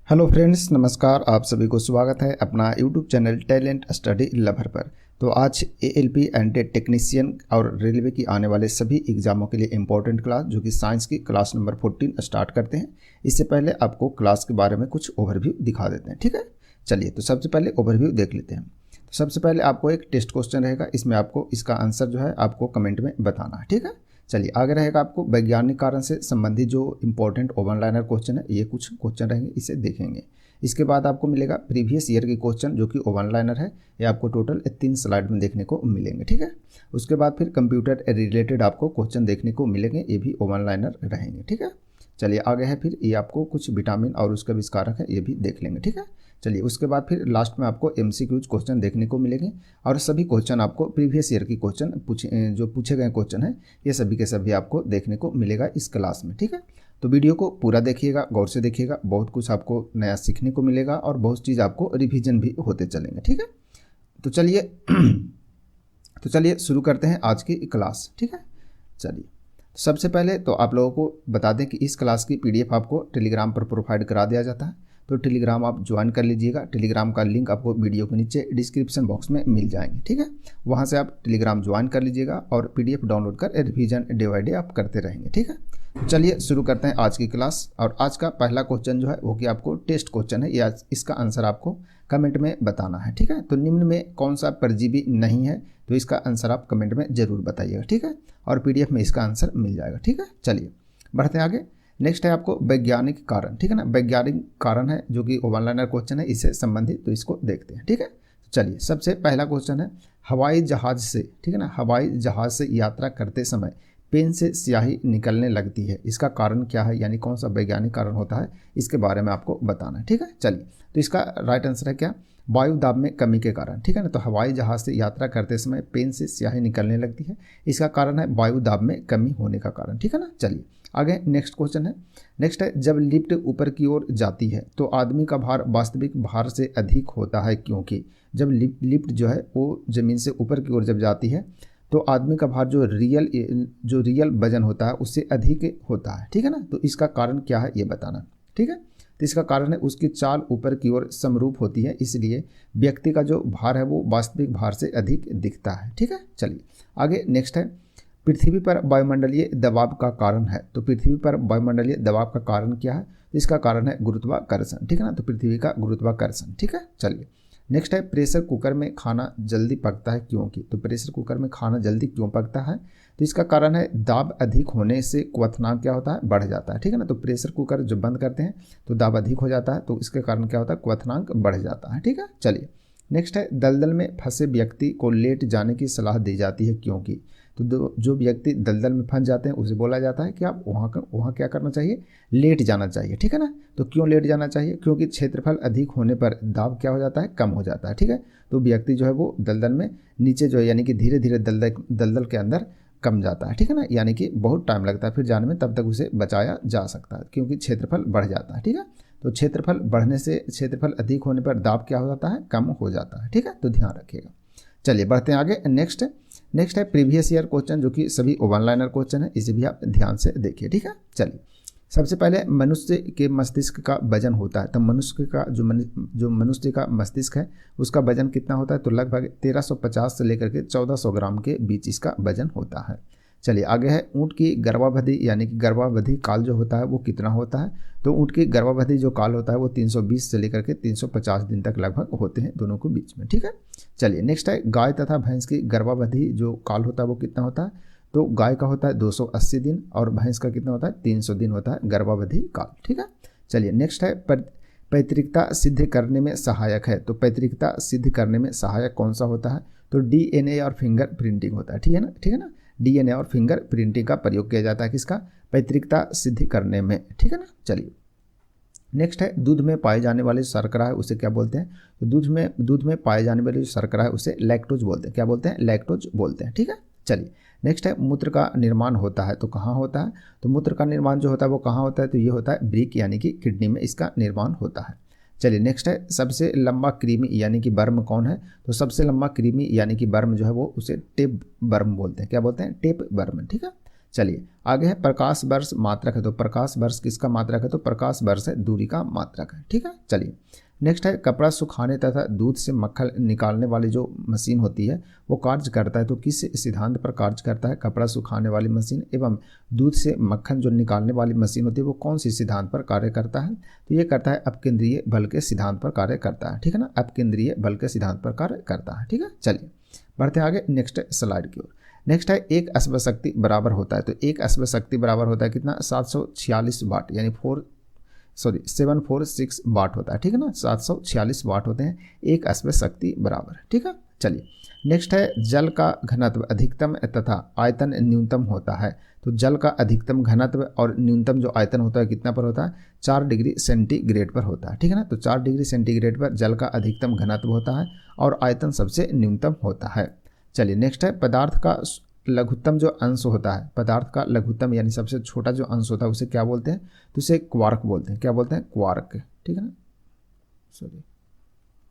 Hello friends, नमस्कार। आप सभी को स्वागत है अपना YouTube channel talent study lover पर। तो आज एएलपी एंड टेक्नीशियन और रेलवे की आने वाले सभी एग्जामों के लिए इम्पोर्टेंट क्लास जो कि साइंस की क्लास नंबर 14 स्टार्ट करते हैं। इससे पहले आपको क्लास के बारे में कुछ ओवरव्यू दिखा देते हैं, ठीक है। चलिए, तो सबसे पहले ओवरव्यू देख लेते हैं। तो सबसे पहले आपको एक टेस्ट क्वेश्चन रहेगा, इसमें आपको इसका आंसर जो है आपको कमेंट में बताना है, ठीक है। चलिए, आगे रहेगा आपको वैज्ञानिक कारण से संबंधित जो इंपॉर्टेंट ओवन लाइनर क्वेश्चन है, ये कुछ क्वेश्चन रहेंगे, इसे देखेंगे। इसके बाद आपको मिलेगा प्रीवियस ईयर के क्वेश्चन जो कि ओवन लाइनर है, ये आपको टोटल 3 स्लाइड में देखने को मिलेंगे, ठीक है। उसके बाद फिर कंप्यूटर रिलेटेड आपको क्वेश्चन देखने को मिलेंगे, ये भी ओवन लाइनर रहेंगे, ठीक है। चलिए, आगे है फिर ये आपको कुछ विटामिन और उसका विस्कारक है, ये भी देख लेंगे, ठीक है। चलिए, उसके बाद फिर लास्ट में आपको एमसीक्यूज क्वेश्चन देखने को मिलेंगे और सभी क्वेश्चन आपको प्रीवियस ईयर की क्वेश्चन जो पूछे गए क्वेश्चन हैं, ये सभी के सभी आपको देखने को मिलेगा इस क्लास में, ठीक है। तो वीडियो को पूरा देखिएगा, गौर से देखिएगा, बहुत कुछ आपको नया सीखने को मिलेगा और बहुत चीज़ आपको रिविजन भी होते चलेंगे, ठीक है। तो चलिए शुरू करते हैं आज की क्लास, ठीक है। चलिए, सबसे पहले तो आप लोगों को बता दें कि इस क्लास की पीडीएफ आपको टेलीग्राम पर प्रोवाइड करा दिया जाता है। तो टेलीग्राम आप ज्वाइन कर लीजिएगा। टेलीग्राम का लिंक आपको वीडियो के नीचे डिस्क्रिप्शन बॉक्स में मिल जाएंगे, ठीक है। वहाँ से आप टेलीग्राम ज्वाइन कर लीजिएगा और पीडीएफ डाउनलोड कर रिवीजन डे बाई डे आप करते रहेंगे, ठीक है। तो चलिए शुरू करते हैं आज की क्लास। और आज का पहला क्वेश्चन जो है वो कि आपको टेस्ट क्वेश्चन है, या इसका आंसर आपको कमेंट में बताना है, ठीक है। तो निम्न में कौन सा परजीवी नहीं है, तो इसका आंसर आप कमेंट में जरूर बताइएगा, ठीक है। और पीडीएफ में इसका आंसर मिल जाएगा, ठीक है। चलिए बढ़ते हैं आगे। नेक्स्ट है आपको वैज्ञानिक कारण, ठीक है ना। वैज्ञानिक कारण है जो कि ओवन लाइनर क्वेश्चन है, इससे संबंधित, तो इसको देखते हैं, ठीक है। चलिए, सबसे पहला क्वेश्चन है हवाई जहाज से, ठीक है ना। हवाई जहाज से यात्रा करते समय पेन से स्याही निकलने लगती है, इसका कारण क्या है, यानी कौन सा वैज्ञानिक कारण होता है, इसके बारे में आपको बताना है, ठीक है। चलिए, तो इसका राइट आंसर है क्या, वायु दाब में कमी के कारण, ठीक है ना। तो हवाई जहाज से यात्रा करते समय पेन से स्याही निकलने लगती है, इसका कारण है वायु दाब में कमी होने का कारण, ठीक है ना। चलिए आगे नेक्स्ट क्वेश्चन है। नेक्स्ट है जब लिफ्ट ऊपर की ओर जाती है तो आदमी का भार वास्तविक भार से अधिक होता है, क्योंकि जब लिफ्ट जो है वो ज़मीन से ऊपर की ओर जब जाती है तो आदमी का भार जो रियल वजन होता है उससे अधिक होता है, ठीक है ना। तो इसका कारण क्या है ये बताना, ठीक है। तो इसका कारण है उसकी चाल ऊपर की ओर समरूप होती है, इसलिए व्यक्ति का जो भार है वो वास्तविक भार से अधिक दिखता है, ठीक है। चलिए आगे नेक्स्ट है पृथ्वी पर वायुमंडलीय दबाव का कारण है। तो पृथ्वी पर वायुमंडलीय दबाव का कारण क्या है, तो इसका कारण है गुरुत्वाकर्षण, ठीक है ना। तो पृथ्वी का गुरुत्वाकर्षण, ठीक है। चलिए नेक्स्ट है प्रेशर कुकर में खाना जल्दी पकता है, क्योंकि। तो प्रेशर कुकर में खाना जल्दी क्यों पकता है, तो इसका कारण है दाब अधिक होने से क्वथनांक क्या होता है, बढ़ जाता है, ठीक है ना। तो प्रेशर कुकर जब बंद करते हैं तो दाब अधिक हो जाता है, तो इसके कारण क्या होता है, क्वथनांक बढ़ जाता है, ठीक है। चलिए नेक्स्ट है दलदल में फंसे व्यक्ति को लेट जाने की सलाह दी जाती है, क्योंकि। तो जो व्यक्ति दलदल में फंस जाते हैं उसे बोला जाता है कि आप वहाँ क्या करना चाहिए, लेट जाना चाहिए, ठीक है ना। तो क्यों लेट जाना चाहिए, क्योंकि क्षेत्रफल अधिक होने पर दाब क्या हो जाता है, कम हो जाता है, ठीक है। तो व्यक्ति जो है वो दलदल में नीचे जो है यानी कि धीरे धीरे दलदल के अंदर कम जाता है, ठीक है ना। यानी कि बहुत टाइम लगता है फिर जाने में, तब तक उसे बचाया जा सकता है, क्योंकि क्षेत्रफल बढ़ जाता है, ठीक है। तो क्षेत्रफल बढ़ने से, क्षेत्रफल अधिक होने पर दाब क्या हो जाता है, कम हो जाता है, ठीक है। तो ध्यान रखिएगा। चलिए बढ़ते हैं आगे। नेक्स्ट है प्रीवियस ईयर क्वेश्चन जो कि सभी ओवन लाइनर क्वेश्चन है, इसे भी आप ध्यान से देखिए, ठीक है। चलिए सबसे पहले मनुष्य के मस्तिष्क का वजन होता है। तो मनुष्य का जो मनुष्य का मस्तिष्क है उसका वजन कितना होता है, तो लगभग 1350 से लेकर के 1400 ग्राम के बीच इसका वजन होता है। चलिए आगे है ऊँट की गर्भावधि, यानी कि गर्भावधि काल जो होता है वो कितना होता है, तो ऊँट की गर्भावधि जो काल होता है वो 320 से लेकर के 350 दिन तक लगभग होते हैं दोनों के बीच में, ठीक है। चलिए नेक्स्ट है गाय तथा भैंस की गर्भावधि जो काल होता है वो कितना होता है, तो गाय का होता है 280 दिन और भैंस का कितना होता है, 300 दिन होता है गर्भावधि काल, ठीक है। चलिए नेक्स्ट है पैतृकता सिद्ध करने में सहायक है। तो पैतृकता सिद्ध करने में सहायक कौन सा होता है, तो डीएनए और फिंगर प्रिंटिंग होता है, ठीक है ना, ठीक है ना। डीएनए और फिंगर प्रिंटिंग का प्रयोग किया जाता है किसका, पैतृकता सिद्ध करने में, ठीक है ना। चलिए नेक्स्ट है दूध में पाए जाने वाले शर्करा है उसे क्या बोलते हैं, तो दूध में पाए जाने वाले जो शर्करा है उसे लैक्टोज बोलते हैं, क्या बोलते हैं, लैक्टोज बोलते हैं, ठीक है। चलिए नेक्स्ट है मूत्र का निर्माण होता है, तो कहाँ होता है, तो मूत्र का निर्माण जो होता है वो कहाँ होता है, तो ये होता है ब्रिक यानी कि किडनी में इसका निर्माण होता है। चलिए नेक्स्ट है सबसे लंबा कृमि यानी कि वर्म कौन है, तो सबसे लंबा कृमि यानी कि वर्म जो है वो उसे टेप वर्म बोलते हैं, क्या बोलते हैं, टेप वर्म, ठीक है। चलिए आगे है प्रकाश वर्ष मात्रक है, तो प्रकाश वर्ष किसका मात्रक है, तो प्रकाश वर्ष है दूरी का मात्रक है। ठीक है, चलिए नेक्स्ट है कपड़ा सुखाने तथा दूध से मक्खन निकालने वाली जो मशीन होती है वो कार्य करता है, तो किस सिद्धांत पर कार्य करता है, कपड़ा सुखाने वाली मशीन एवं दूध से मक्खन जो निकालने वाली मशीन होती है वो कौन सी सिद्धांत पर कार्य करता है, तो ये करता है अपकेंद्रीय बल के सिद्धांत पर कार्य करता है। ठीक है ना, अपकेंद्रीय बल के सिद्धांत पर कार्य करता है। ठीक है, चलिए बढ़ते हैं आगे नेक्स्ट स्लाइड की ओर। नेक्स्ट है एक अश्व शक्ति बराबर होता है, तो एक अश्व शक्ति बराबर होता है कितना, 746 वाट यानी 746 वाट होता है। ठीक है ना, 746 वाट होते हैं एक अश्व शक्ति बराबर। ठीक है, चलिए नेक्स्ट है जल का घनत्व अधिकतम तथा आयतन न्यूनतम होता है, तो जल का अधिकतम घनत्व और न्यूनतम जो आयतन होता है कितना पर होता है, 4 डिग्री सेंटीग्रेड पर होता है। ठीक है ना, तो 4 डिग्री सेंटीग्रेड पर जल का अधिकतम घनत्व होता है और आयतन सबसे न्यूनतम होता है। चलिए नेक्स्ट है पदार्थ का लघुत्तम जो अंश होता है, पदार्थ का लघुत्तम यानी सबसे छोटा जो अंश होता है उसे क्या बोलते हैं, तो उसे क्वार्क बोलते हैं। क्या बोलते हैं, क्वार्क। ठीक है ना, सॉरी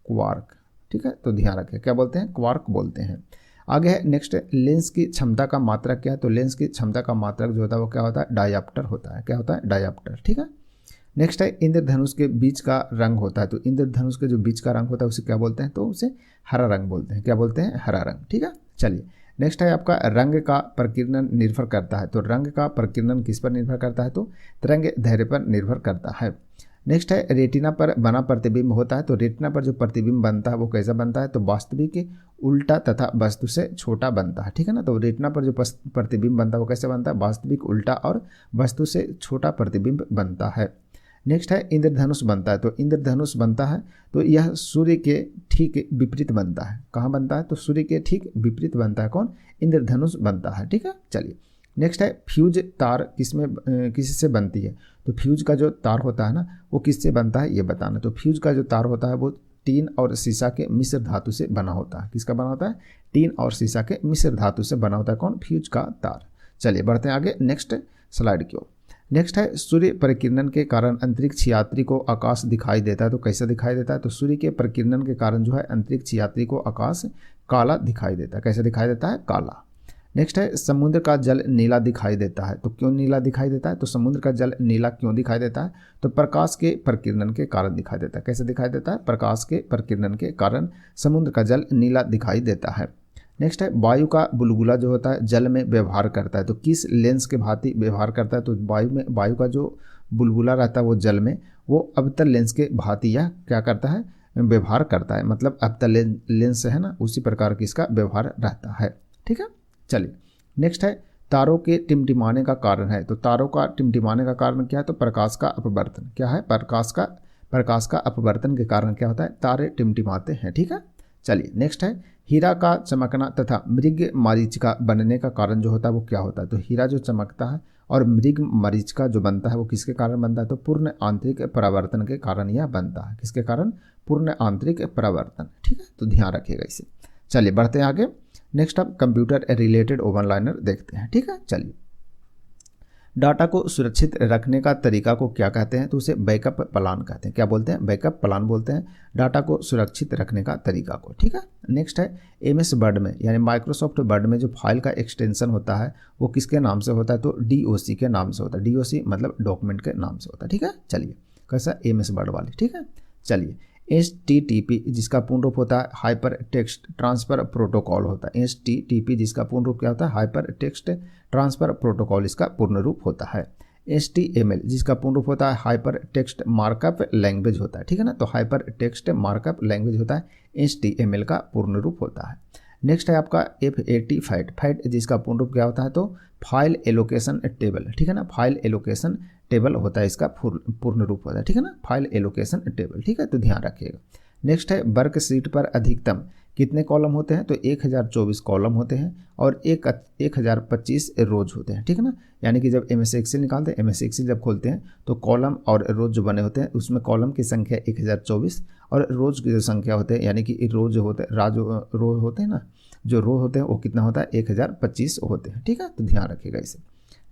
क्वार्क। ठीक है, तो ध्यान रखें क्या बोलते हैं, क्वार्क बोलते हैं। आगे है नेक्स्ट लेंस की क्षमता का मात्रक क्या है, तो लेंस की क्षमता का मात्रक जो होता है वो क्या होता है, डायप्टर होता है। क्या होता है, डायप्टर। ठीक है, नेक्स्ट है इंद्रधनुष के बीच का रंग होता है, तो इंद्रधनुष के जो बीच का रंग होता है उसे क्या बोलते हैं, तो उसे हरा रंग बोलते हैं। क्या बोलते हैं, हरा रंग। ठीक है, चलिए नेक्स्ट है आपका रंग का प्रकीर्णन निर्भर करता है, तो रंग का प्रकीर्णन किस पर निर्भर करता है, तो तरंग दैर्ध्य पर निर्भर करता है। नेक्स्ट है रेटिना पर बना प्रतिबिंब होता है, तो रेटिना पर जो प्रतिबिंब बनता है वो कैसा बनता है, तो वास्तविक उल्टा तथा वस्तु से छोटा बनता है। ठीक है ना, तो रेटिना पर जो प्रतिबिंब बनता है वो कैसे बनता है, वास्तविक उल्टा और वस्तु से छोटा प्रतिबिंब बनता है। नेक्स्ट है इंद्रधनुष बनता है, तो इंद्रधनुष बनता है तो यह सूर्य के ठीक विपरीत बनता है। कहाँ बनता है, तो सूर्य के ठीक विपरीत बनता है, कौन, इंद्रधनुष बनता है। ठीक है, चलिए नेक्स्ट है फ्यूज तार किससे बनती है, तो फ्यूज का जो तार होता है ना वो किससे बनता है ये बताना। तो फ्यूज का जो तार होता है वो टीन और सीसा के मिश्र धातु से बना होता है। किसका बना होता है, टीन और सीसा के मिश्र धातु से बना होता है, कौन, फ्यूज का तार। चलिए बढ़ते हैं आगे नेक्स्ट स्लाइड की ओर। नेक्स्ट है सूर्य परिकिरणन के कारण अंतरिक्ष यात्री को आकाश दिखाई देता है, तो कैसे दिखाई देता है, तो सूर्य के परिकिरणन के कारण जो है अंतरिक्ष यात्री को आकाश काला दिखाई देता है। कैसे दिखाई देता है, काला। नेक्स्ट है समुद्र का जल नीला दिखाई देता है, तो क्यों नीला दिखाई देता है, तो समुद्र का जल नीला क्यों दिखाई देता है, तो प्रकाश के परिकिरणन के कारण दिखाई देता है। कैसे दिखाई देता है, प्रकाश के परिकिरणन के कारण समुद्र का जल नीला दिखाई देता है। नेक्स्ट है वायु का बुलबुला जो होता है जल में व्यवहार करता है, तो किस लेंस के भांति व्यवहार करता है, तो वायु का जो बुलबुला रहता है वो जल में वो अवतल लेंस के भांति यह क्या करता है, व्यवहार करता है, मतलब अवतल लेंस है ना उसी प्रकार की इसका व्यवहार रहता है। ठीक है, चलिए नेक्स्ट है तारों के टिमटिमाने का कारण है, तो तारों का टिमटिमाने का कारण क्या है, तो प्रकाश का अपवर्तन। क्या है, प्रकाश का अपवर्तन के कारण क्या होता है, तारे टिमटिमाते हैं। ठीक है, चलिए नेक्स्ट है हीरा का चमकना तथा मृग मरीचिका बनने का कारण जो होता है वो क्या होता है, तो हीरा जो चमकता है और मृग मरीचिका जो बनता है वो किसके कारण बनता है, तो पूर्ण आंतरिक परावर्तन के कारण यह बनता है। किसके कारण, पूर्ण आंतरिक परावर्तन। ठीक है, तो ध्यान रखिएगा इसे। चलिए बढ़ते हैं आगे नेक्स्ट अब कंप्यूटर रिलेटेड ओवन लाइनर देखते हैं। ठीक है, चलिए डाटा को सुरक्षित रखने का तरीका को क्या कहते हैं, तो उसे बैकअप प्लान कहते हैं। क्या बोलते हैं, बैकअप प्लान बोलते हैं डाटा को सुरक्षित रखने का तरीका को। ठीक है, नेक्स्ट है एमएस वर्ड में यानी माइक्रोसॉफ्ट वर्ड में जो फाइल का एक्सटेंशन होता है वो किसके नाम से होता है, तो डीओसी के नाम से होता है। डीओसी मतलब डॉक्यूमेंट के नाम से होता है। ठीक है, चलिए कैसा, एमएस वर्ड वाली। ठीक है, चलिए HTTP जिसका पूर्ण रूप होता है हाइपर टेक्स्ट ट्रांसफर प्रोटोकॉल होता है। HTTP जिसका पूर्ण रूप क्या होता है, हाइपर टेक्स्ट ट्रांसफर प्रोटोकॉल इसका पूर्ण रूप होता है। HTML जिसका पूर्ण रूप होता है हाइपर टेक्स्ट मार्कअप लैंग्वेज होता है। ठीक है ना, तो हाइपर टेक्स्ट मार्कअप लैंग्वेज होता है HTML का पूर्ण रूप होता है। नेक्स्ट है आपका FAT फैट जिसका पूर्ण रूप क्या होता है, तो फाइल एलोकेशन टेबल। ठीक है ना, फाइल एलोकेशन टेबल होता है इसका पूर्ण रूप होता है। ठीक है ना, फाइल एलोकेशन टेबल। ठीक है, तो ध्यान रखिएगा। नेक्स्ट है वर्कशीट पर अधिकतम कितने कॉलम होते हैं, तो 1024 कॉलम होते हैं और 1025 रोज होते हैं। ठीक है ना, यानी कि जब MS एक्सेल निकालते हैं, MS एक्सेल जब खोलते हैं तो कॉलम और रोज जो बने होते हैं उसमें कॉलम की संख्या 1024 और रोज की जो संख्या होते हैं यानी कि रो जो होते हैं रो होते हैं ना, जो रो होते हैं वो कितना होता है, 1025 होते हैं। ठीक है, तो ध्यान रखिएगा इसे।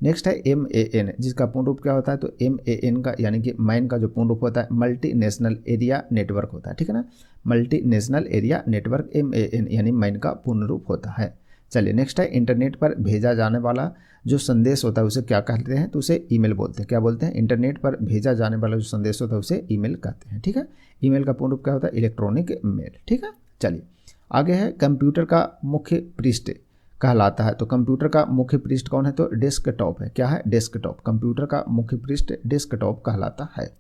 नेक्स्ट है MAN जिसका पूर्ण रूप क्या होता है, तो MAN का यानी कि मैन का जो पूर्ण रूप होता है मल्टी नेशनल एरिया नेटवर्क होता है। ठीक है ना, multi national area network MAN यानी मैन का पूर्ण रूप होता है। चलिए नेक्स्ट है इंटरनेट पर भेजा जाने वाला जो संदेश होता है उसे क्या कहते हैं, तो उसे ईमेल बोलते हैं। क्या बोलते हैं? इंटरनेट पर भेजा जाने वाला जो संदेश होता है उसे ईमेल कहते हैं। ठीक है, ईमेल का पूर्ण रूप क्या होता है? Electronic mail. ठीक है, चलिए आगे है कंप्यूटर का मुख्य पृष्ठ कहलाता है। तो कंप्यूटर का मुख्य पृष्ठ कौन है? तो डेस्कटॉप है। क्या है? डेस्कटॉप। कंप्यूटर का मुख्य पृष्ठ डेस्कटॉप कहलाता है।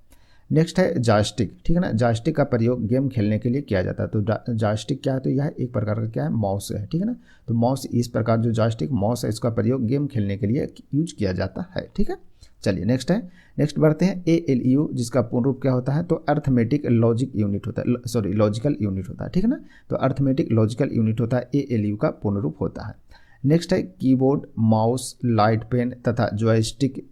नेक्स्ट है जॉयस्टिक। ठीक है ना, जॉयस्टिक का प्रयोग गेम खेलने के लिए किया जाता है। तो जॉयस्टिक क्या है? तो यह एक प्रकार का क्या है? माउस है। ठीक है ना, तो माउस इस प्रकार जो जॉयस्टिक माउस है इसका प्रयोग गेम खेलने के लिए यूज किया जाता है। ठीक है, चलिए नेक्स्ट बढ़ते हैं ALU, जिसका पूर्ण रूप क्या होता है? तो अर्थमेटिक लॉजिक यूनिट होता है, सॉरी लॉजिकल यूनिट होता है। ठीक है ना, तो अर्थमेटिक लॉजिकल यूनिट होता है, ALU का पूर्ण रूप होता है। नेक्स्ट है कीबोर्ड, माउस, लाइट पेन तथा जॉयस्टिक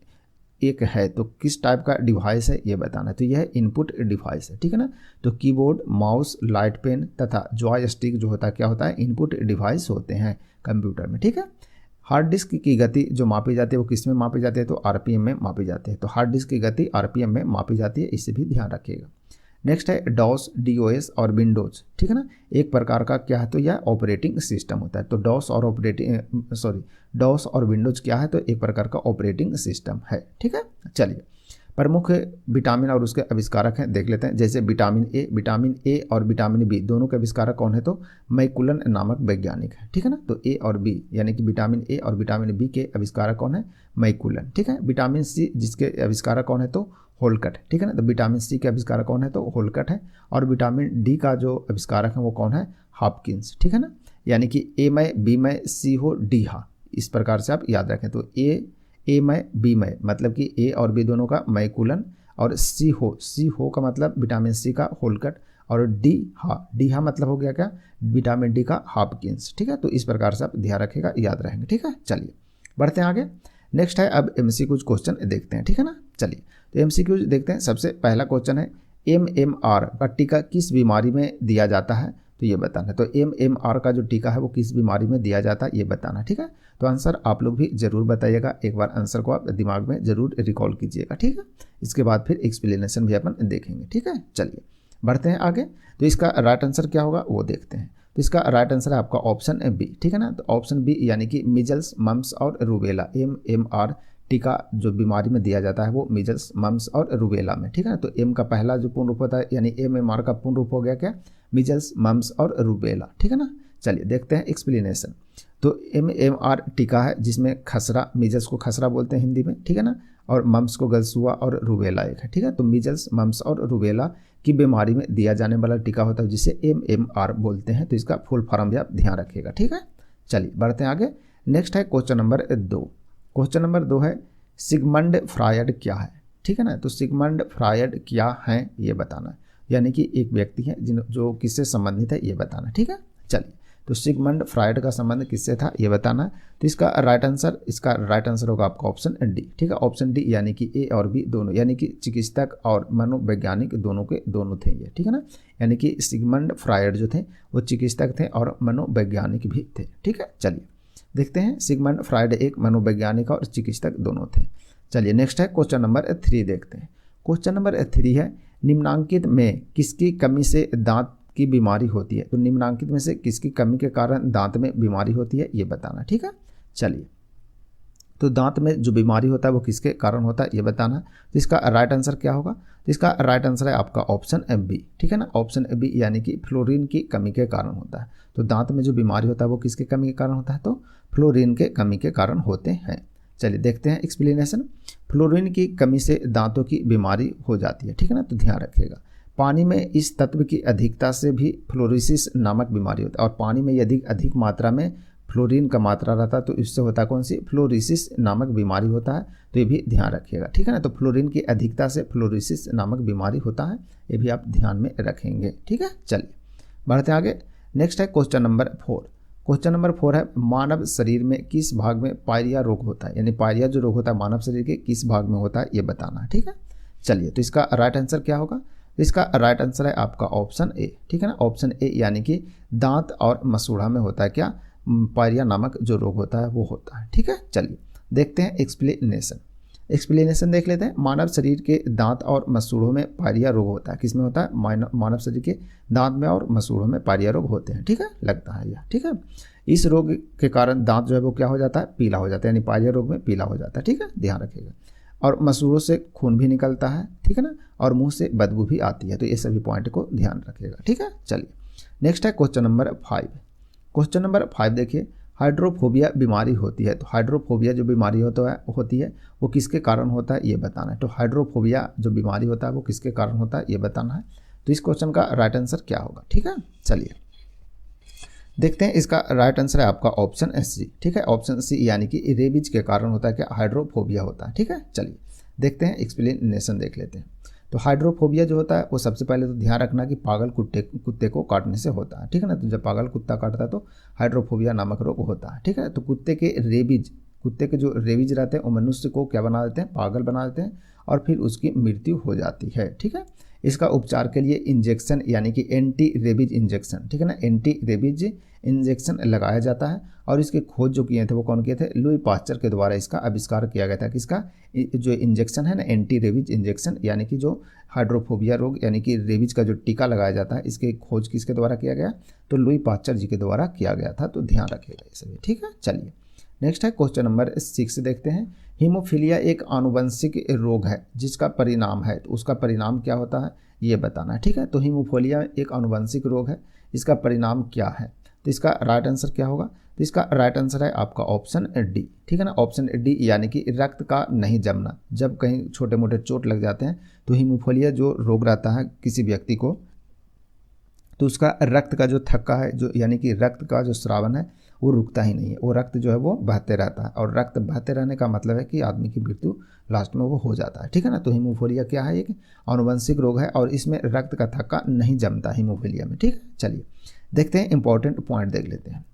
एक है तो किस टाइप का डिवाइस है ये बताना है। तो यह इनपुट डिवाइस है। ठीक है ना, तो कीबोर्ड, माउस, लाइट पेन तथा जॉयस्टिक जो होता है क्या होता है? इनपुट डिवाइस होते हैं कंप्यूटर में। ठीक है, हार्ड डिस्क की गति जो मापी जाती है वो किस में मापी जाती है? तो RPM में मापी जाती है। तो हार्ड डिस्क की गति RPM में मापी जाती है, इससे भी ध्यान रखिएगा। नेक्स्ट है डॉस, DOS और विंडोज। ठीक है ना, एक प्रकार का क्या है? तो यह ऑपरेटिंग सिस्टम होता है। तो डॉस और विंडोज क्या है? तो एक प्रकार का ऑपरेटिंग सिस्टम है। ठीक है, चलिए प्रमुख विटामिन और उसके आविष्कारक हैं देख लेते हैं। जैसे विटामिन ए और विटामिन बी दोनों के आविष्कारक कौन है? तो मैकुलन नामक वैज्ञानिक है। ठीक है ना, तो ए और बी यानी कि विटामिन ए और विटामिन बी के आविष्कारक कौन है? मैकुलन। ठीक है, विटामिन सी जिसके आविष्कारक कौन है? तो होलकट। ठीक है ना, तो विटामिन सी के आविष्कारक कौन है? तो होलकट है। और विटामिन डी का जो आविष्कारक है वो कौन है? हॉपकिंस। ठीक है ना, यानी कि ए में, बी में, सी हो, डी हा, इस प्रकार से आप याद रखें। तो ए में, बी में मतलब कि ए और बी दोनों का मैकुलन, और सी हो का मतलब विटामिन सी का होलकट, और डी हा मतलब हो गया क्या? विटामिन डी का हॉपकिंस। ठीक है, तो इस प्रकार से आप ध्यान रखिएगा, याद रहेंगे। ठीक है, चलिए बढ़ते हैं आगे। नेक्स्ट है अब MCQ क्वेश्चन देखते हैं। ठीक है ना, चलिए तो MCQ देखते हैं। सबसे पहला क्वेश्चन है MMR का टीका किस बीमारी में दिया जाता है? तो ये बताना है। तो MMR का जो टीका है वो किस बीमारी में दिया जाता है ये बताना। ठीक है, तो आंसर आप लोग भी जरूर बताइएगा। एक बार आंसर को आप दिमाग में जरूर रिकॉल कीजिएगा। ठीक है, इसके बाद फिर एक्सप्लेनेशन भी अपन देखेंगे। ठीक है, चलिए बढ़ते हैं आगे। तो इसका राइट आंसर क्या होगा वो देखते हैं। तो इसका राइट आंसर है आपका ऑप्शन बी। ठीक है ना, तो ऑप्शन बी यानी कि मिजल्स, मम्स और रूबेला। MMR टीका जो बीमारी में दिया जाता है वो मिजल्स, मम्स और रूबेला में। ठीक है ना, तो एम का पहला जो पूर्ण रूप होता है यानी MMR का पूर्ण रूप हो गया क्या? मिजल्स, मम्स और रूबेला। ठीक है ना, चलिए देखते हैं एक्सप्लेनेशन। तो MMR टीका है जिसमें खसरा, मिजल्स को खसरा बोलते हैं हिंदी में। ठीक है ना, और मम्स को गलसुआ और रूबेला एक है। ठीक है, तो मिजल्स, मम्स और रूबेला की बीमारी में दिया जाने वाला टीका होता है जिसे MMR बोलते हैं। तो इसका फुल फॉर्म भी आप ध्यान रखिएगा। ठीक है, चलिए बढ़ते हैं आगे। नेक्स्ट है क्वेश्चन नंबर 2। क्वेश्चन नंबर 2 है सिगमंड फ्रायड क्या है? ठीक है ना, तो सिगमंड फ्रायड क्या है ये बताना है, यानी कि एक व्यक्ति है जो किससे संबंधित है ये बताना। ठीक है, चलिए तो सिगमंड फ्रायड का संबंध किससे था ये बताना है। तो इसका राइट आंसर होगा आपका ऑप्शन डी। ठीक है, ऑप्शन डी यानी कि ए और बी दोनों, यानी कि चिकित्सक और मनोवैज्ञानिक दोनों के दोनों थे ये। ठीक है ना, यानी कि सिगमंड फ्रायड जो थे वो चिकित्सक थे और मनोवैज्ञानिक भी थे। ठीक है, चलिए देखते हैं। सिगमंड फ्रायड एक मनोवैज्ञानिक और चिकित्सक दोनों थे। चलिए नेक्स्ट है क्वेश्चन नंबर 3 देखते हैं। क्वेश्चन नंबर 3 है निम्नांकित में किसकी कमी से दांत की बीमारी होती है? तो निम्नांकित में से किसकी कमी के कारण दांत में बीमारी होती है ये बताना। ठीक है, चलिए तो दांत में जो बीमारी होता है वो किसके कारण होता है ये बताना। तो इसका राइट आंसर क्या होगा? तो इसका राइट आंसर है आपका ऑप्शन बी। ठीक है ना, ऑप्शन बी यानी कि फ्लोरीन की कमी के कारण होता है। तो दांत में जो बीमारी होता है वो किसके कमी के कारण होता है? तो फ्लोरीन के कमी के कारण होते हैं। चलिए देखते हैं एक्सप्लेनेशन। फ्लोरीन की कमी से दांतों की बीमारी हो जाती है। ठीक है ना, तो ध्यान रखिएगा। पानी में इस तत्व की अधिकता से भी फ्लोरोसिस नामक बीमारी होता है, और पानी में यदि अधिक मात्रा में फ्लोरीन का मात्रा रहता है तो इससे होता है कौन सी? फ्लोरोसिस नामक बीमारी होता है। तो ये भी ध्यान रखिएगा। ठीक है ना, तो फ्लोरीन की अधिकता से फ्लोरोसिस नामक बीमारी होता है, ये भी आप ध्यान में रखेंगे। ठीक है, चलिए बढ़ते आगे। नेक्स्ट है क्वेश्चन नंबर 4। क्वेश्चन नंबर 4 है मानव शरीर में किस भाग में पायरिया रोग होता है? यानी पायरिया जो रोग होता है मानव शरीर के किस भाग में होता है ये बताना है। ठीक है, चलिए तो इसका राइट आंसर क्या होगा? इसका राइट आंसर है आपका ऑप्शन ए। ठीक है ना, ऑप्शन ए यानी कि दांत और मसूड़ा में होता है क्या? पायरिया नामक जो रोग होता है वो होता है। ठीक है, चलिए देखते हैं एक्सप्लेनेशन। एक्सप्लेनेशन देख लेते हैं। मानव शरीर के दांत और मसूड़ों में पायरिया रोग होता है। किसमें होता है? मानव शरीर के दांत में और मसूड़ों में पायरिया रोग होते हैं। ठीक है, लगता है यह। ठीक है, इस रोग के कारण दांत जो है वो क्या हो जाता है? पीला हो जाता है, यानी पायरिया रोग में पीला हो जाता है। ठीक है, ध्यान रखिएगा। और मसूड़ों से खून भी निकलता है, ठीक है ना, और मुंह से बदबू भी आती है। तो ये सभी पॉइंट को ध्यान रखिएगा। ठीक है, चलिए नेक्स्ट है क्वेश्चन नंबर 5। क्वेश्चन नंबर 5 देखिए, हाइड्रोफोबिया बीमारी होती है। तो हाइड्रोफोबिया जो बीमारी होती है वो किसके कारण होता है ये बताना है। तो हाइड्रोफोबिया जो बीमारी होता है वो किसके कारण होता है ये बताना है। तो इस क्वेश्चन का राइट आंसर क्या होगा? ठीक है, चलिए देखते हैं। इसका राइट आंसर है आपका ऑप्शन सी। ठीक है, ऑप्शन सी, यानी कि रेबीज के कारण होता है क्या? हाइड्रोफोबिया होता है। ठीक है, चलिए देखते हैं, एक्सप्लेनेशन देख लेते हैं। तो हाइड्रोफोबिया जो होता है वो सबसे पहले तो ध्यान रखना कि पागल कुत्ते को काटने से होता है। ठीक है ना, तो जब पागल कुत्ता काटता है तो हाइड्रोफोबिया नामक रोग होता है। ठीक है, तो कुत्ते के जो रेबीज रहते हैं वो मनुष्य को क्या बना देते हैं? पागल बना देते हैं और फिर उसकी मृत्यु हो जाती है। ठीक है, इसका उपचार के लिए इंजेक्शन यानी कि एंटी रेबीज इंजेक्शन, ठीक है ना, एंटी रेबीज इंजेक्शन लगाया जाता है। और इसके खोज जो किए थे वो कौन किए थे? लुई पास्चर के द्वारा इसका आविष्कार किया गया था। किसका? जो इंजेक्शन है ना, एंटी रेबीज इंजेक्शन, यानी कि जो हाइड्रोफोबिया रोग यानी कि रेबीज का जो टीका लगाया जाता है, इसके खोज किसके द्वारा किया गया? तो लुई पास्चर जी के द्वारा किया गया था। तो ध्यान रखिएगा ये सभी। ठीक है, चलिए नेक्स्ट है क्वेश्चन नंबर 6 देखते हैं। हीमोफीलिया एक आनुवंशिक रोग है जिसका परिणाम है, तो उसका परिणाम क्या होता है ये बताना है। ठीक है, तो हीमोफीलिया एक आनुवंशिक रोग है, इसका परिणाम क्या है? तो इसका राइट आंसर क्या होगा? तो इसका राइट आंसर है आपका ऑप्शन डी। ठीक है ना, ऑप्शन डी, यानी कि रक्त का नहीं जमना। जब कहीं छोटे मोटे चोट लग जाते हैं तो हीमोफीलिया जो रोग रहता है किसी व्यक्ति को, तो उसका रक्त का जो थक्का है, जो यानी कि रक्त का जो स्रावन है वो रुकता ही नहीं है, वो रक्त जो है वो बहते रहता है। और रक्त बहते रहने का मतलब है कि आदमी की मृत्यु लास्ट में वो हो जाता है। ठीक है ना, तो हीमोफीलिया क्या है? एक आनुवंशिक रोग है और इसमें रक्त का थक्का नहीं जमता हीमोफीलिया में। ठीक है, चलिए देखते हैं, इंपॉर्टेंट पॉइंट देख लेते हैं।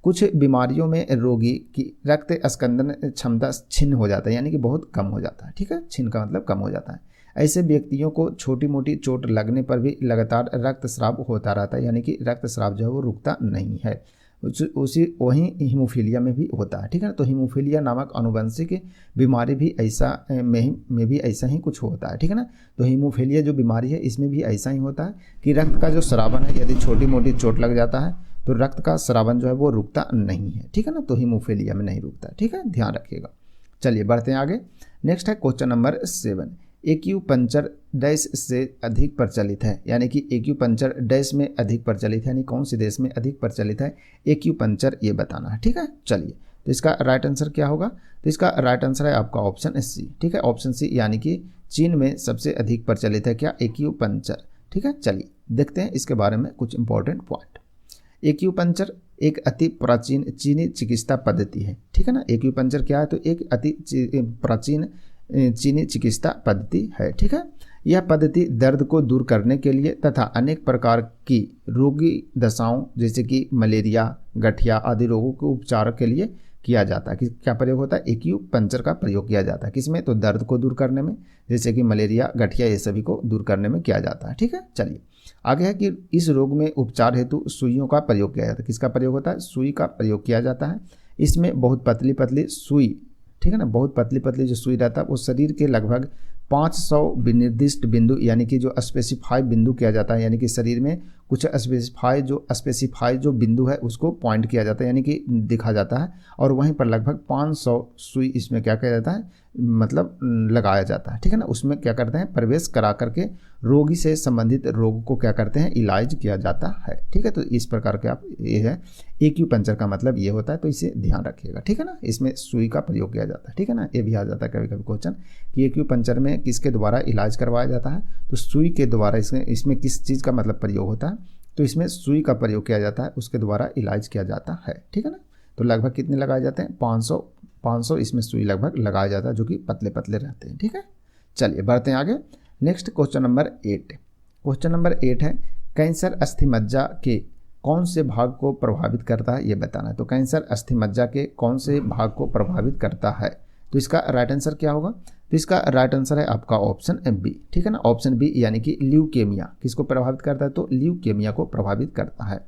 कुछ बीमारियों में रोगी की रक्त स्कंदन क्षमता छिन्न हो जाता है, यानी कि बहुत कम हो जाता है। ठीक है, छिन्न का मतलब कम हो जाता है। ऐसे व्यक्तियों को छोटी मोटी चोट लगने पर भी लगातार रक्तस्राव होता रहता है, यानी कि रक्तस्राव जो है वो रुकता नहीं है। वहीं हीमोफीलिया में भी होता है। ठीक है ना, तो हीमोफीलिया नामक आनुवंशिक बीमारी भी में भी ऐसा ही कुछ होता है। ठीक है ना, तो हीमोफीलिया जो बीमारी है इसमें भी ऐसा ही होता है कि रक्त का जो स्रावन है, यदि छोटी मोटी चोट लग जाता है तो रक्त का स्रावन जो है वो रुकता नहीं है। ठीक है ना, तो हीमोफीलिया में नहीं रुकता। ठीक है, ध्यान रखिएगा। चलिए बढ़ते हैं आगे। नेक्स्ट है क्वेश्चन नंबर 7। एक्यूपंक्चर डैश से अधिक प्रचलित है, यानी कि एक्यूपंक्चर डैश में अधिक प्रचलित है, यानी कौन से देश में अधिक प्रचलित है एक्यूपंक्चर ये बताना है। ठीक है, चलिए तो इसका राइट आंसर क्या होगा? तो इसका राइट आंसर है आपका ऑप्शन सी। ठीक है, ऑप्शन सी, यानी कि चीन में सबसे अधिक प्रचलित है क्या? एक्यूपंक्चर। ठीक है, चलिए देखते हैं इसके बारे में कुछ इंपॉर्टेंट पॉइंट। एक्यूपंक्चर एक अति प्राचीन चीनी चिकित्सा पद्धति है। ठीक है ना, एक्यूपंक्चर क्या है? तो एक अति प्राचीन चीनी चिकित्सा पद्धति है। ठीक है, यह पद्धति दर्द को दूर करने के लिए तथा अनेक प्रकार की रोगी दशाओं जैसे कि मलेरिया, गठिया आदि रोगों के उपचार के लिए किया जाता है। क्या प्रयोग होता है? एक्यूपंक्चर का प्रयोग किया जाता है। किसमें? तो दर्द को दूर करने में, जैसे कि मलेरिया, गठिया, ये सभी को दूर करने में किया जाता है। ठीक है, चलिए आगे है कि इस रोग में उपचार हेतु सुइयों का प्रयोग किया जाता है। किसका प्रयोग होता है? सुई का प्रयोग किया जाता है। इसमें बहुत पतली पतली सुई, ठीक है ना, बहुत पतली पतली जो सुई रहता है वो शरीर के लगभग 500 विनिर्दिष्ट बिंदु, यानी कि जो स्पेसिफाई बिंदु किया जाता है, यानी कि शरीर में कुछ स्पेसिफाई जो बिंदु है उसको पॉइंट किया जाता है, यानी कि दिखा जाता है। और वहीं पर लगभग 500 सुई इसमें क्या किया जाता है, मतलब लगाया जाता है। ठीक है ना, उसमें क्या करते हैं, प्रवेश करा करके रोगी से संबंधित रोग को क्या करते हैं, इलाज किया जाता है। ठीक है, तो इस प्रकार के आप ये है एक्यूपंक्चर का मतलब ये होता है, तो इसे ध्यान रखिएगा। ठीक है ना, इसमें सुई का प्रयोग किया जाता है। ठीक है ना, ये भी आ जाता है कभी कभी क्वेश्चन कि एक्यूपंक्चर में किसके द्वारा इलाज करवाया जाता है, तो सुई के द्वारा। इसमें किस चीज़ का मतलब प्रयोग होता है, तो इसमें सुई का प्रयोग किया जाता है, उसके द्वारा इलाज किया जाता है। ठीक है ना, तो लगभग कितने लगाए जाते हैं? 500 इसमें सुई लगभग लगाया जाता है, जो कि पतले पतले रहते हैं। ठीक है, चलिए बढ़ते हैं आगे। Next question number 8। Question number 8 है कैंसर अस्थिमज्जा के कौन से भाग को प्रभावित करता है ये बताना है। तो कैंसर अस्थिमज्जा के कौन से भाग को प्रभावित करता है, तो इसका राइट आंसर क्या होगा? तो इसका राइट आंसर है आपका ऑप्शन बी। ठीक है ना, ऑप्शन बी, यानी कि ल्यूकेमिया। किसको प्रभावित करता है? तो ल्यूकेमिया को प्रभावित करता है।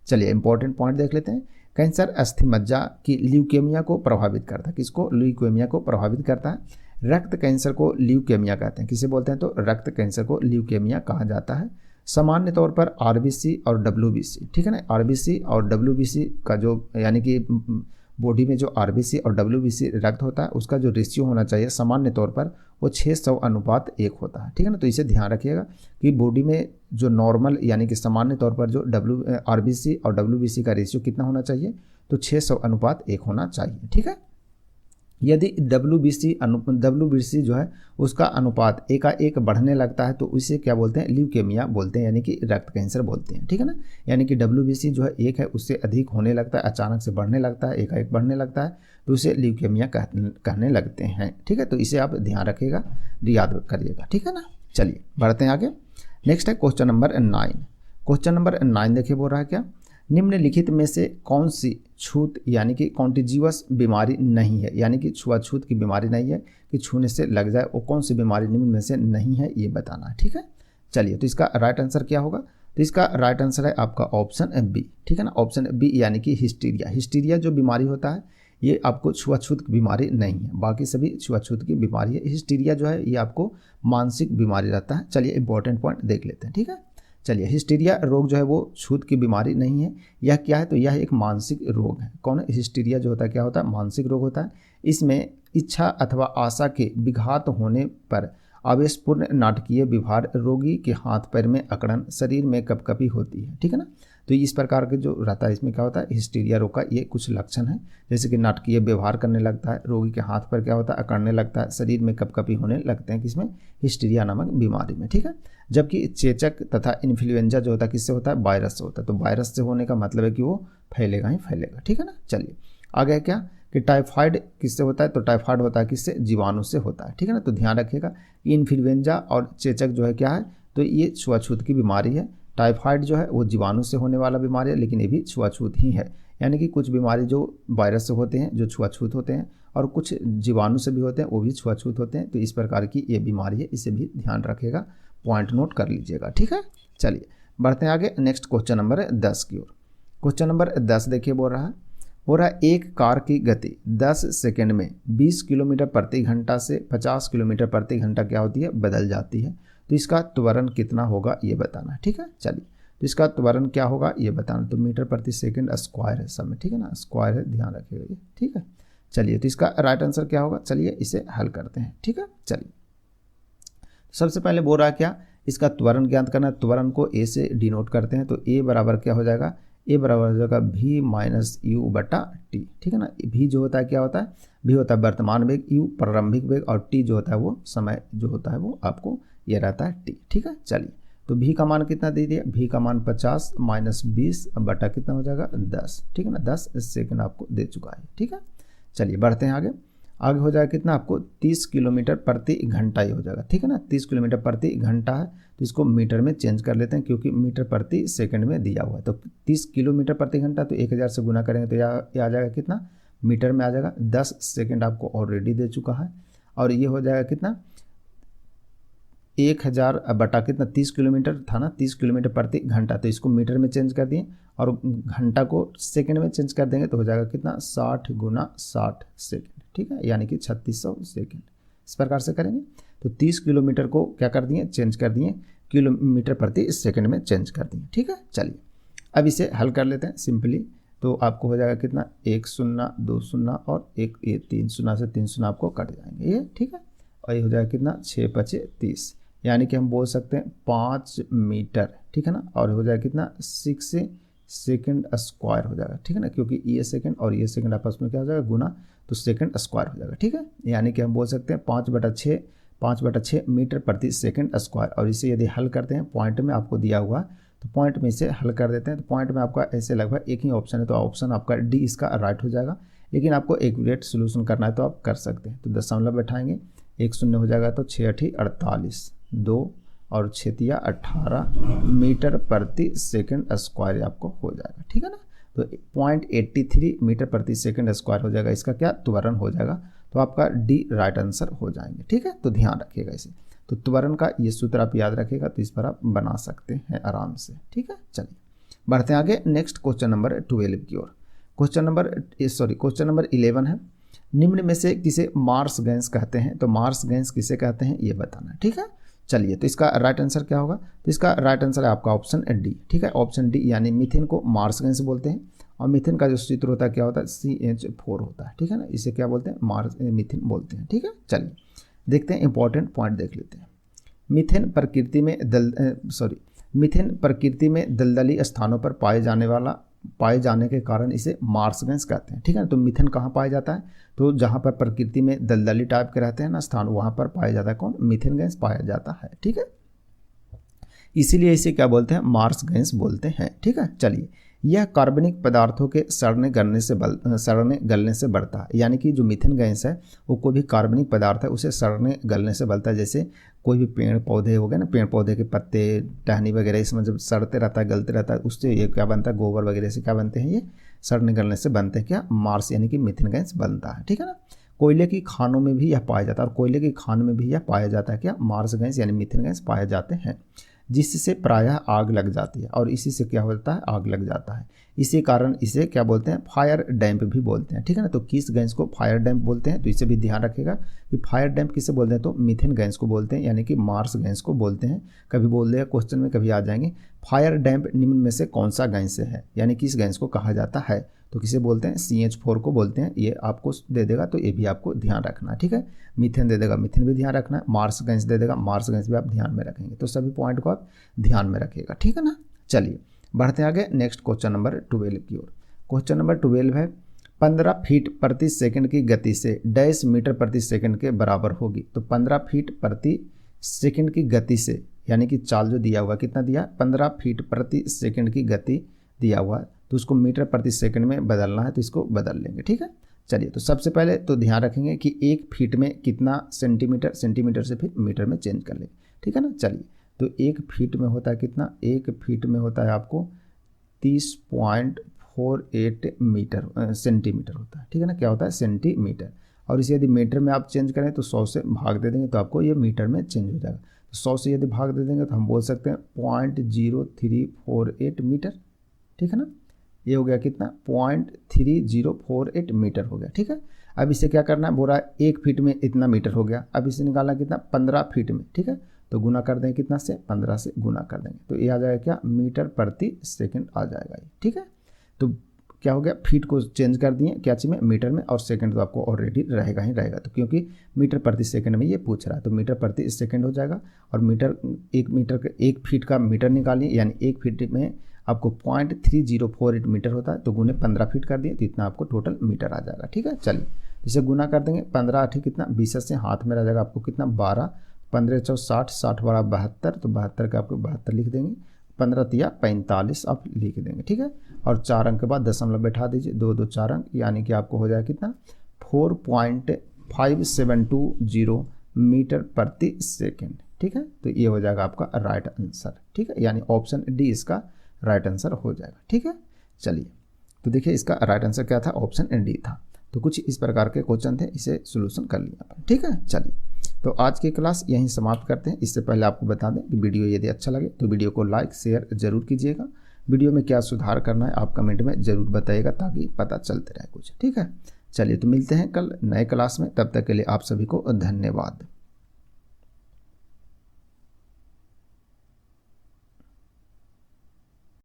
चलिए इंपॉर्टेंट पॉइंट देख लेते हैं। कैंसर अस्थिमज्जा की ल्यूकेमिया को प्रभावित करता है। किसको? ल्यूकेमिया को प्रभावित करता है। रक्त कैंसर को ल्यूकेमिया कहते हैं। किसे बोलते हैं? तो रक्त कैंसर को ल्यूकेमिया कहा जाता है। सामान्य तौर पर आरबीसी और डब्ल्यूबीसी, ठीक है ना, आरबीसी और डब्ल्यूबीसी का जो यानी कि बॉडी में जो आरबीसी और डब्ल्यूबीसी रक्त होता है उसका जो रेशियो होना चाहिए सामान्य तौर पर वो 600:1 होता है, ठीक है ना। तो इसे ध्यान रखिएगा कि बॉडी में जो नॉर्मल यानी कि सामान्य तौर पर जो आरबीसी और डब्ल्यूबीसी का रेशियो कितना होना चाहिए? तो 600:1 होना चाहिए, ठीक है। यदि डब्ल्यूबीसी जो है उसका अनुपात एकाएक बढ़ने लगता है तो उसे क्या बोलते हैं? ल्यूकेमिया बोलते हैं, यानी कि रक्त कैंसर बोलते हैं, ठीक है ना। यानी कि डब्ल्यूबीसी जो है 1 है उससे अधिक होने लगता है, अचानक से बढ़ने लगता है, एकाएक बढ़ने लगता है तो उसे ल्यूकेमिया कहने लगते हैं, ठीक है। तो इसे आप ध्यान रखिएगा, याद करिएगा, ठीक है ना। चलिए बढ़ते हैं आगे। नेक्स्ट है क्वेश्चन नंबर 9। क्वेश्चन नंबर 9 देखिए बोल रहा है क्या? निम्नलिखित में से कौन सी छूत यानी कि कॉन्टिजियस बीमारी नहीं है, यानी कि छुआछूत की बीमारी नहीं है कि छूने से लग जाए, वो कौन सी बीमारी निम्न में से नहीं है ये बताना है, ठीक है। चलिए तो इसका राइट आंसर क्या होगा? तो इसका राइट आंसर है आपका ऑप्शन बी, ठीक है ना। ऑप्शन बी यानी कि हिस्टीरिया। हिस्टीरिया जो बीमारी होता है ये आपको छुआछूत की बीमारी नहीं है, बाकी सभी छुआछूत की बीमारी है। हिस्टीरिया जो है ये आपको मानसिक बीमारी रहता है। चलिए इंपॉर्टेंट पॉइंट देख लेते हैं, ठीक है। चलिए हिस्टीरिया रोग जो है वो छूत की बीमारी नहीं है। यह क्या है? तो यह एक मानसिक रोग है। कौन है? हिस्टीरिया जो होता है क्या होता है? मानसिक रोग होता है। इसमें इच्छा अथवा आशा के विघात होने पर आवेशपूर्ण नाटकीय व्यवहार, रोगी के हाथ पैर में अकड़न, शरीर में कपकपी होती है, ठीक है ना। तो इस प्रकार के जो रहता है इसमें क्या होता है? हिस्टीरिया रोग का ये कुछ लक्षण है, जैसे कि नाटकीय व्यवहार करने लगता है, रोगी के हाथ पर क्या होता है? अकड़ने लगता है, शरीर में कपकपी होने लगते हैं, किसमें? हिस्टीरिया नामक बीमारी में, ठीक है। जबकि चेचक तथा इन्फ्लुएंजा जो होता है किससे होता है? वायरस से होता है। तो वायरस से होने का मतलब है कि वो फैलेगा ही फैलेगा, ठीक है ना। चलिए आगे क्या कि टाइफाइड किससे होता है? तो टाइफाइड होता है किससे? जीवाणु से होता है, ठीक है ना। तो ध्यान रखिएगा कि इन्फ्लुएंजा और चेचक जो है क्या है? तो ये छुआछूत की बीमारी है। टाइफाइड जो है वो जीवाणु से होने वाला बीमारी है, लेकिन ये भी छुआछूत ही है। यानी कि कुछ बीमारी जो वायरस से होते हैं जो छुआछूत होते हैं, और कुछ जीवाणु से भी होते हैं वो भी छुआछूत होते हैं। तो इस प्रकार की ये बीमारी है, इसे भी ध्यान रखिएगा, पॉइंट नोट कर लीजिएगा, ठीक है। चलिए बढ़ते हैं आगे नेक्स्ट क्वेश्चन नंबर 10 की ओर। क्वेश्चन नंबर 10 देखिए बोल रहा है एक कार की गति 10 सेकंड में 20 किलोमीटर प्रति घंटा से 50 किलोमीटर प्रति घंटा क्या होती है? बदल जाती है। तो इसका त्वरण कितना होगा ये बताना है, ठीक है। चलिए तो इसका त्वरण क्या होगा ये बताना। तो मीटर प्रति सेकंड स्क्वायर है सब में, ठीक है ना, स्क्वायर है, ध्यान रखिएगा ये, ठीक है। चलिए तो इसका राइट आंसर क्या होगा? चलिए इसे हल करते हैं, ठीक है। चलिए सबसे पहले बोल रहा है क्या? इसका त्वरण ज्ञात करना। त्वरण को ए से डिनोट करते हैं। तो ए बराबर क्या हो जाएगा? ए बराबर हो जाएगा v माइनस यू बटा टी, ठीक है ना। v जो होता है क्या होता है? v होता है वर्तमान वेग, u प्रारंभिक वेग, और t जो होता है वो समय जो होता है वो आपको ये रहता है t, ठीक है। चलिए तो v का मान कितना दे दिया? v का मान 50 माइनस 20 बटा कितना हो जाएगा? 10, ठीक है ना। 10 सेकंड आपको दे चुका है, ठीक है। चलिए बढ़ते हैं आगे। आगे हो जाएगा कितना आपको? 30 किलोमीटर प्रति घंटा ही हो जाएगा, ठीक है ना। 30 किलोमीटर प्रति घंटा है तो इसको मीटर में चेंज कर लेते हैं, क्योंकि मीटर प्रति सेकंड में दिया हुआ है। तो 30 किलोमीटर प्रति घंटा तो 1000 से गुना करेंगे तो यह आ जाएगा कितना? मीटर में आ जाएगा। 10 सेकंड आपको ऑलरेडी दे चुका है, और ये हो जाएगा कितना? 1000 बटा कितना? 30 किलोमीटर था ना, 30 किलोमीटर प्रति घंटा, तो इसको मीटर में चेंज कर दिए और घंटा को सेकंड में चेंज कर देंगे तो हो जाएगा कितना? 60 गुना 60 सेकंड, ठीक है, यानी कि 3600 सेकंड। इस प्रकार से करेंगे तो 30 किलोमीटर को क्या कर दिए? चेंज कर दिए, किलोमीटर प्रति सेकंड में चेंज कर दिए, ठीक है। चलिए अब इसे हल कर लेते हैं सिंपली। तो आपको हो जाएगा कितना? 1 शून्य 2 शून्य और एक ये 3 शून्य से 3 शून्य आपको कट जाएंगे ये, ठीक है। और ये हो जाएगा कितना? 6 5 30, यानी कि हम बोल सकते हैं 5 मीटर, ठीक है ना। और हो जाएगा कितना? 6 सेकंड स्क्वायर हो जाएगा, ठीक है ना, क्योंकि ये सेकंड और ये सेकंड आपस में क्या हो जाएगा? गुना, तो सेकंड स्क्वायर हो जाएगा, ठीक है। यानी कि हम बोल सकते हैं 5/6 मीटर प्रति सेकंड स्क्वायर। और इसे यदि हल करते हैं पॉइंट में आपको दिया हुआ, तो पॉइंट में इसे हल कर देते हैं। तो पॉइंट में आपका ऐसे लगभग एक ही ऑप्शन है, तो ऑप्शन आपका डी इसका राइट हो जाएगा। लेकिन आपको एक्यूरेट सोल्यूशन करना है तो आप कर सकते हैं। तो दशमलव बैठाएंगे, 1 शून्य हो जाएगा तो 6 8 48, 2 और 6 18 मीटर प्रति सेकंड स्क्वायर आपको हो जाएगा, ठीक है ना। तो 0.83 मीटर प्रति सेकंड स्क्वायर हो जाएगा, इसका क्या? त्वरण हो जाएगा। तो आपका डी राइट आंसर हो जाएंगे, ठीक है। तो ध्यान रखिएगा इसे। तो त्वरण का ये सूत्र आप याद रखिएगा, तो इस पर आप बना सकते हैं आराम से, ठीक है। चलिए बढ़ते हैं आगे नेक्स्ट क्वेश्चन नंबर 12 की ओर। क्वेश्चन नंबर 11 है। निम्न में से किसे मार्स गैस कहते हैं, तो मार्स गैस किसे कहते हैं ये बताना है, ठीक है। चलिए, तो इसका राइट आंसर क्या होगा, तो इसका राइट आंसर है आपका ऑप्शन डी, ठीक है, ऑप्शन डी, यानी मीथेन को मार्स गैस बोलते हैं। और मीथेन का जो सूत्र होता है क्या होता है, CH4 होता है, ठीक है ना, इसे क्या बोलते हैं, मार्स मीथेन बोलते हैं, ठीक है। चलिए देखते हैं, इंपॉर्टेंट पॉइंट देख लेते हैं। मीथेन प्रकृति में दलदली स्थानों पर पाए जाने के कारण इसे मार्स गैस कहते हैं, ठीक है ना। तो मीथेन कहाँ पाया जाता है, तो जहाँ पर प्रकृति में दलदली टाइप के रहते हैं ना स्थान, वहाँ पर पाया जाता है कौन, मीथेन गैस पाया जाता है, ठीक है। इसीलिए इसे क्या बोलते हैं, मार्स गैस बोलते हैं, ठीक है। चलिए, यह कार्बनिक पदार्थों के सड़ने गलने से बढ़ता है, यानी कि जो मीथेन गैस है वो कोई भी कार्बनिक पदार्थ है उसे सड़ने गलने से बढ़ता है। जैसे कोई भी पेड़ पौधे हो गए ना, पेड़ पौधे के पत्ते टहनी वगैरह इसमें जब सड़ते रहता है, गलते रहता है, उससे ये क्या बनता है, गोबर वगैरह से क्या बनते हैं, ये सड़ने गलने से बनते हैं क्या, मार्स यानी कि मीथेन गैस बनता है, ठीक है ना। कोयले की खानों में भी यह पाया जाता है, और कोयले की खान में भी यह पाया जाता है क्या, मार्स गैस यानी मीथेन गैस पाए जाते हैं, जिससे प्रायः आग लग जाती है, और इसी से क्या होता है, आग लग जाता है। इसी कारण इसे क्या बोलते हैं, फायर डैम्प भी बोलते हैं, ठीक है ना। तो किस गैस को फायर डैम्प बोलते हैं, तो इसे भी ध्यान रखिएगा कि फायर डैम्प किसे बोलते हैं, तो मीथेन गैस को बोलते हैं, यानी कि मार्स गैस को बोलते हैं। कभी बोल देगा क्वेश्चन में, कभी आ जाएंगे, फायर डैम्प निम्न में से कौन सा गैस है, यानी किस गैस को कहा जाता है, तो किसे बोलते हैं, CH4 को बोलते हैं। ये आपको दे देगा तो ये भी आपको ध्यान रखना है, ठीक है। मीथेन दे देगा, मीथेन भी ध्यान रखना है, मार्स गैस दे देगा, मार्स गैस भी आप ध्यान में रखेंगे, तो सभी पॉइंट को आप ध्यान में रखिएगा, ठीक है ना। चलिए बढ़ते आगे नेक्स्ट क्वेश्चन नंबर 12 की ओर। क्वेश्चन नंबर 12 है, 15 फीट प्रति सेकंड की गति से डैश मीटर प्रति सेकंड के बराबर होगी। तो 15 फीट प्रति सेकंड की गति से, यानी कि चाल जो दिया हुआ कितना दिया, 15 फीट प्रति सेकंड की गति दिया हुआ है, तो उसको मीटर प्रति सेकंड में बदलना है, तो इसको बदल लेंगे, ठीक है। चलिए, तो सबसे पहले तो ध्यान रखेंगे कि 1 फीट में कितना सेंटीमीटर, सेंटीमीटर से फिर मीटर में चेंज कर लेंगे, ठीक है ना। चलिए, तो 1 फीट में होता है कितना, 1 फीट में होता है आपको 30.48 मीटर सेंटीमीटर होता है, ठीक है ना, क्या होता है, सेंटीमीटर। और इसे यदि मीटर में आप चेंज करें तो 100 से भाग दे देंगे तो आपको ये मीटर में चेंज हो जाएगा। तो 100 से यदि भाग दे देंगे तो हम बोल सकते हैं 0.0348 मीटर, ठीक है ना। ये हो गया कितना, 0.3048 मीटर हो गया, ठीक है। अब इसे क्या करना है, बोला 1 फीट में इतना मीटर हो गया, अब इसे निकालना कितना, 15 फीट में, ठीक है। तो गुना कर देंगे कितना से, 15 से गुना कर देंगे, तो ये आ जाएगा क्या, मीटर प्रति सेकंड आ जाएगा ये, ठीक है। तो क्या हो गया, फीट को चेंज कर दिए क्या चीज़ में, मीटर में, और सेकंड तो आपको ऑलरेडी रहेगा ही रहेगा, तो क्योंकि मीटर प्रति सेकंड में ये पूछ रहा है, तो मीटर प्रति सेकंड हो जाएगा। और मीटर, 1 फीट का मीटर निकालिए, यानी 1 फीट में आपको 0.3048 मीटर होता है, तो गुने 15 फीट कर दिए तो इतना आपको टोटल मीटर आ जाएगा, ठीक है। चलिए इसे गुना कर देंगे, 15 8 कितना, 20 से हाथ में रह जाएगा आपको कितना, 12, 15 4 60, 60 बड़ा 72, तो 72 का आपको 72 लिख देंगे, 15 तिया 45 आप लिख देंगे, ठीक है। और 4 अंक के बाद दशमलव बैठा दीजिए, 2 2 4 अंक, यानी कि आपको हो जाएगा कितना, 4.5720 मीटर प्रति सेकेंड, ठीक है। तो ये हो जाएगा आपका राइट आंसर, ठीक है, यानी ऑप्शन डी इसका राइट आंसर हो जाएगा, ठीक है। चलिए, तो देखिए इसका राइट आंसर क्या था, ऑप्शन डी था। तो कुछ इस प्रकार के क्वेश्चन थे, इसे सोल्यूशन कर लिया अपन, ठीक है। चलिए, तो आज की क्लास यहीं समाप्त करते हैं। इससे पहले आपको बता दें कि वीडियो यदि अच्छा लगे तो वीडियो को लाइक शेयर जरूर कीजिएगा। वीडियो में क्या सुधार करना है आप कमेंट में ज़रूर बताइएगा, ताकि पता चलते रहे कुछ, ठीक है। चलिए, तो मिलते हैं कल नए क्लास में, तब तक के लिए आप सभी को धन्यवाद।